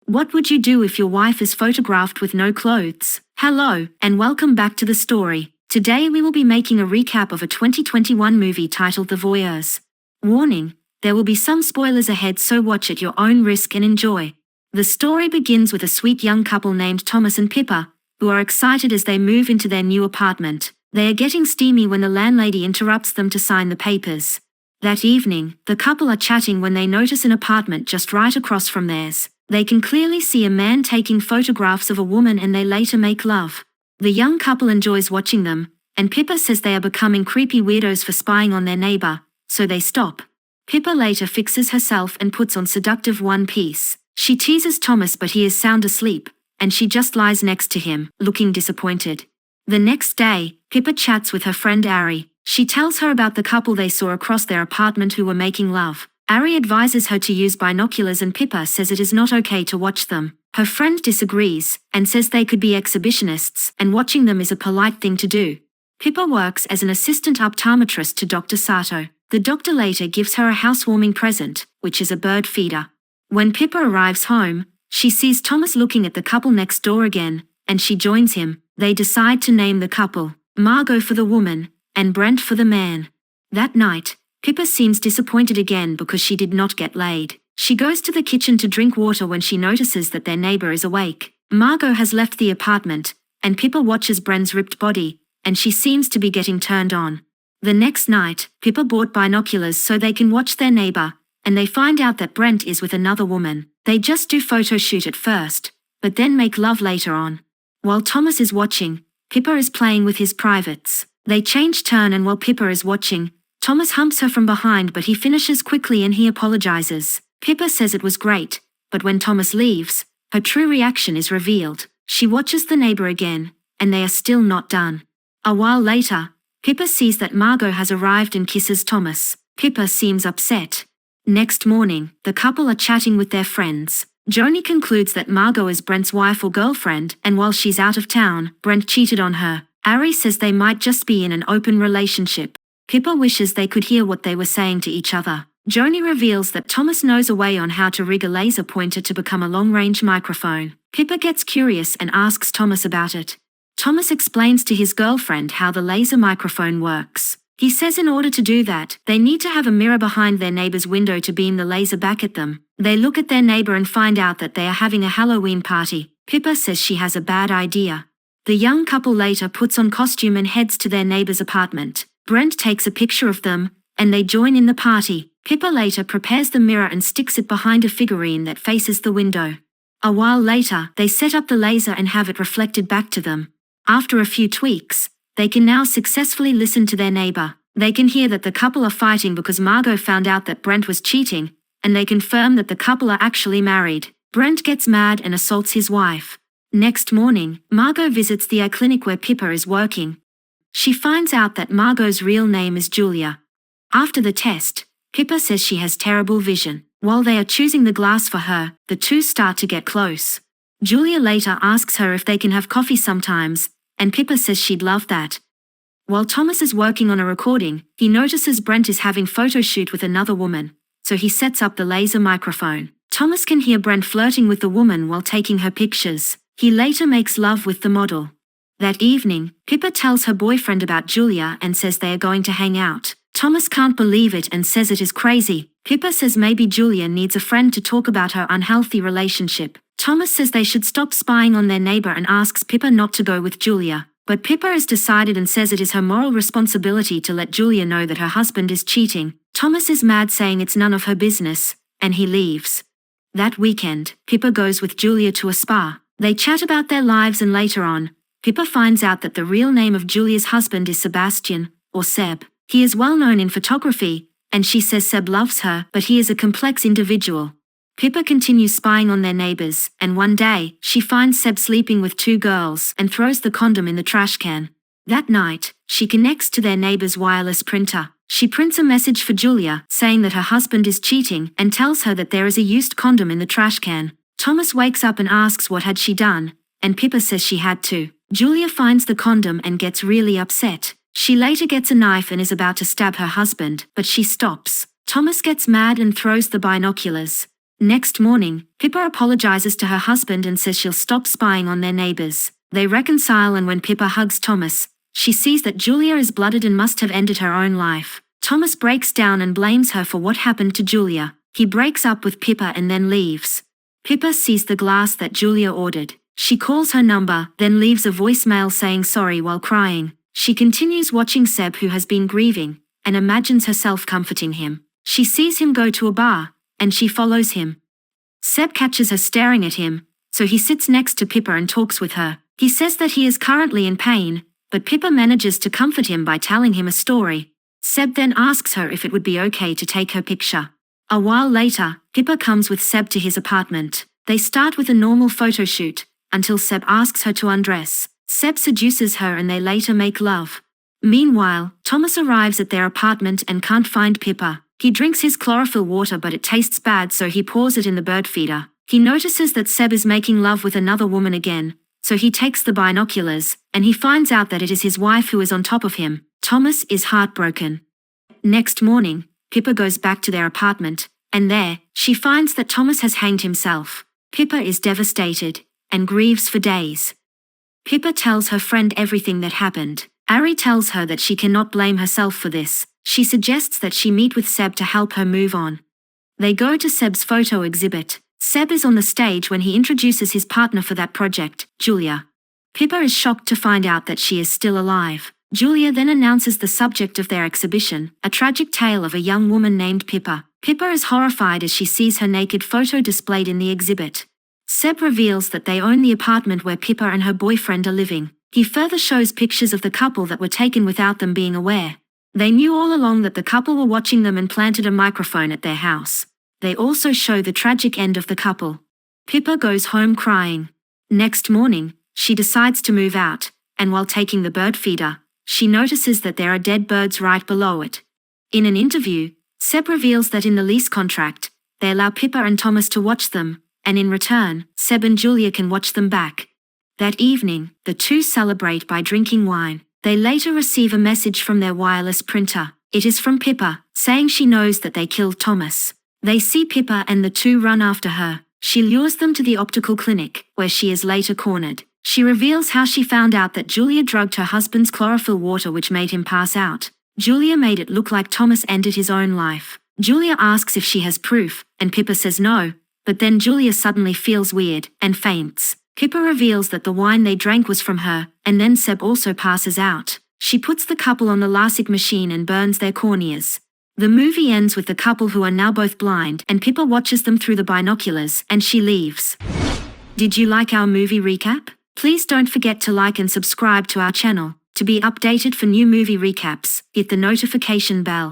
What would you do if your wife is photographed with no clothes? Hello, and welcome back to the story. Today we will be making a recap of a 2021 movie titled The Voyeurs. Warning, there will be some spoilers ahead, so watch at your own risk and enjoy. The story begins with a sweet young couple named Thomas and Pippa, who are excited as they move into their new apartment. They are getting steamy when the landlady interrupts them to sign the papers. That evening, the couple are chatting when they notice an apartment just right across from theirs. They can clearly see a man taking photographs of a woman and they later make love. The young couple enjoys watching them, and Pippa says they are becoming creepy weirdos for spying on their neighbor, so they stop. Pippa later fixes herself and puts on seductive one-piece. She teases Thomas, but he is sound asleep, and she just lies next to him, looking disappointed. The next day, Pippa chats with her friend Ari. She tells her about the couple they saw across their apartment who were making love. Ari advises her to use binoculars and Pippa says it is not okay to watch them. Her friend disagrees, and says they could be exhibitionists, and watching them is a polite thing to do. Pippa works as an assistant optometrist to Dr. Sato. The doctor later gives her a housewarming present, which is a bird feeder. When Pippa arrives home, she sees Thomas looking at the couple next door again, and she joins him. They decide to name the couple Margot for the woman, and Brent for the man. That night, Pippa seems disappointed again because she did not get laid. She goes to the kitchen to drink water when she notices that their neighbor is awake. Margot has left the apartment, and Pippa watches Brent's ripped body, and she seems to be getting turned on. The next night, Pippa bought binoculars so they can watch their neighbor, and they find out that Brent is with another woman. They just do photo shoot at first, but then make love later on. While Thomas is watching, Pippa is playing with his privates. They change turn, and while Pippa is watching, Thomas humps her from behind, but he finishes quickly and he apologizes. Pippa says it was great, but when Thomas leaves, her true reaction is revealed. She watches the neighbor again, and they are still not done. A while later, Pippa sees that Margot has arrived and kisses Thomas. Pippa seems upset. Next morning, the couple are chatting with their friends. Joni concludes that Margot is Brent's wife or girlfriend, and while she's out of town, Brent cheated on her. Ari says they might just be in an open relationship. Pippa wishes they could hear what they were saying to each other. Joni reveals that Thomas knows a way on how to rig a laser pointer to become a long-range microphone. Pippa gets curious and asks Thomas about it. Thomas explains to his girlfriend how the laser microphone works. He says in order to do that, they need to have a mirror behind their neighbor's window to beam the laser back at them. They look at their neighbor and find out that they are having a Halloween party. Pippa says she has a bad idea. The young couple later puts on costume and heads to their neighbor's apartment. Brent takes a picture of them, and they join in the party. Pippa later prepares the mirror and sticks it behind a figurine that faces the window. A while later, they set up the laser and have it reflected back to them. After a few tweaks, they can now successfully listen to their neighbor. They can hear that the couple are fighting because Margot found out that Brent was cheating, and they confirm that the couple are actually married. Brent gets mad and assaults his wife. Next morning, Margot visits the eye clinic where Pippa is working. She finds out that Margot's real name is Julia. After the test, Pippa says she has terrible vision. While they are choosing the glass for her, the two start to get close. Julia later asks her if they can have coffee sometimes, and Pippa says she'd love that. While Thomas is working on a recording, he notices Brent is having photo shoot with another woman, so he sets up the laser microphone. Thomas can hear Brent flirting with the woman while taking her pictures. He later makes love with the model. That evening, Pippa tells her boyfriend about Julia and says they are going to hang out. Thomas can't believe it and says it is crazy. Pippa says maybe Julia needs a friend to talk about her unhealthy relationship. Thomas says they should stop spying on their neighbor and asks Pippa not to go with Julia. But Pippa is decided and says it is her moral responsibility to let Julia know that her husband is cheating. Thomas is mad, saying it's none of her business, and he leaves. That weekend, Pippa goes with Julia to a spa. They chat about their lives, and later on, Pippa finds out that the real name of Julia's husband is Sebastian, or Seb. He is well known in photography, and she says Seb loves her, but he is a complex individual. Pippa continues spying on their neighbors, and one day, she finds Seb sleeping with two girls and throws the condom in the trash can. That night, she connects to their neighbor's wireless printer. She prints a message for Julia, saying that her husband is cheating, and tells her that there is a used condom in the trash can. Thomas wakes up and asks what had she done, and Pippa says she had to. Julia finds the condom and gets really upset. She later gets a knife and is about to stab her husband, but she stops. Thomas gets mad and throws the binoculars. Next morning, Pippa apologizes to her husband and says she'll stop spying on their neighbors. They reconcile, and when Pippa hugs Thomas, she sees that Julia is blooded and must have ended her own life. Thomas breaks down and blames her for what happened to Julia. He breaks up with Pippa and then leaves. Pippa sees the glass that Julia ordered. She calls her number, then leaves a voicemail saying sorry while crying. She continues watching Seb, who has been grieving, and imagines herself comforting him. She sees him go to a bar, and she follows him. Seb catches her staring at him, so he sits next to Pippa and talks with her. He says that he is currently in pain, but Pippa manages to comfort him by telling him a story. Seb then asks her if it would be okay to take her picture. A while later, Pippa comes with Seb to his apartment. They start with a normal photo shoot, until Seb asks her to undress. Seb seduces her and they later make love. Meanwhile, Thomas arrives at their apartment and can't find Pippa. He drinks his chlorophyll water, but it tastes bad, so he pours it in the bird feeder. He notices that Seb is making love with another woman again, so he takes the binoculars, and he finds out that it is his wife who is on top of him. Thomas is heartbroken. Next morning, Pippa goes back to their apartment, and there, she finds that Thomas has hanged himself. Pippa is devastated, and grieves for days. Pippa tells her friend everything that happened. Ari tells her that she cannot blame herself for this. She suggests that she meet with Seb to help her move on. They go to Seb's photo exhibit. Seb is on the stage when he introduces his partner for that project, Julia. Pippa is shocked to find out that she is still alive. Julia then announces the subject of their exhibition, a tragic tale of a young woman named Pippa. Pippa is horrified as she sees her naked photo displayed in the exhibit. Seb reveals that they own the apartment where Pippa and her boyfriend are living. He further shows pictures of the couple that were taken without them being aware. They knew all along that the couple were watching them and planted a microphone at their house. They also show the tragic end of the couple. Pippa goes home crying. Next morning, she decides to move out, and while taking the bird feeder, she notices that there are dead birds right below it. In an interview, Seb reveals that in the lease contract, they allow Pippa and Thomas to watch them, and in return, Seb and Julia can watch them back. That evening, the two celebrate by drinking wine. They later receive a message from their wireless printer. It is from Pippa, saying she knows that they killed Thomas. They see Pippa and the two run after her. She lures them to the optical clinic, where she is later cornered. She reveals how she found out that Julia drugged her husband's chlorophyll water, which made him pass out. Julia made it look like Thomas ended his own life. Julia asks if she has proof, and Pippa says no, but then Julia suddenly feels weird and faints. Pippa reveals that the wine they drank was from her, and then Seb also passes out. She puts the couple on the LASIK machine and burns their corneas. The movie ends with the couple who are now both blind, and Pippa watches them through the binoculars, and she leaves. Did you like our movie recap? Please don't forget to like and subscribe to our channel. To be updated for new movie recaps, hit the notification bell.